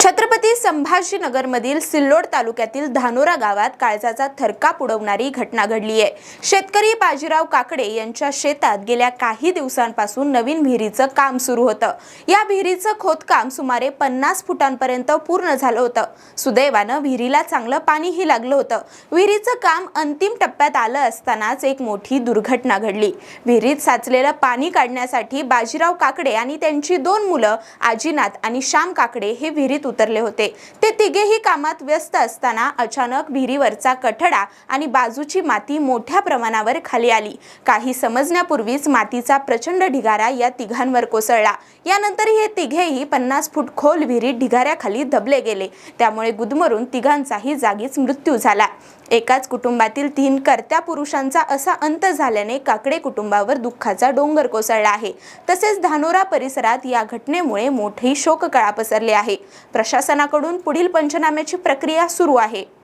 छत्रपती संभाजीनगरमधील सिल्लोड तालुक्यातील धानोरा गावात काळजाचा थरकाप उडवणारी घटना घडली आहे। शेतकरी बाजीराव काकडे यांच्या शेतात गेल्या काही दिवसांपासून नवीन विहिरीचं काम सुरू होतं। या विहिरीचं खोदकाम सुमारे 50 फुटांपर्यंत पूर्ण झालं होतं। सुदैवानं विहिरीला चांगलं पाणीही लागलं होतं। विहिरीचं काम अंतिम टप्प्यात आलं असतानाच एक मोठी दुर्घटना घडली। विहिरीत साचलेलं पाणी काढण्यासाठी बाजीराव काकडे आणि त्यांची 2 मुलं आजीनाथ आणि श्याम काकडे हे विहिरीत उतरले होते। ते तिघेही कामात व्यस्त असताना अचानक विहिरीवरचा कठडा आणि बाजूची माती मोठ्या प्रमाणावर खाली आली। काही समजण्यापूर्वीच मातीचा प्रचंड ढिगारा या तिघांवर कोसळला। यानंतर हे तिघेही 50 फूट खोल विहिरीत ढिगाऱ्याखाली दबले गेले। त्यामुळे गुदमरून तिघांचाही जागीच मृत्यू झाला। एकाच कुटुंबातील 3 कर्त्या पुरुषांचा असा अंत झाल्याने काकडे कुटुंबावर दुःखाचा डोंगर कोसळला आहे। तसेच धानोरा परिसरात या घटनेमुळे मोठी शोककळा पसरली आहे। प्रशासनाकडून पुढील पंचनाम्याची प्रक्रिया सुरू आहे।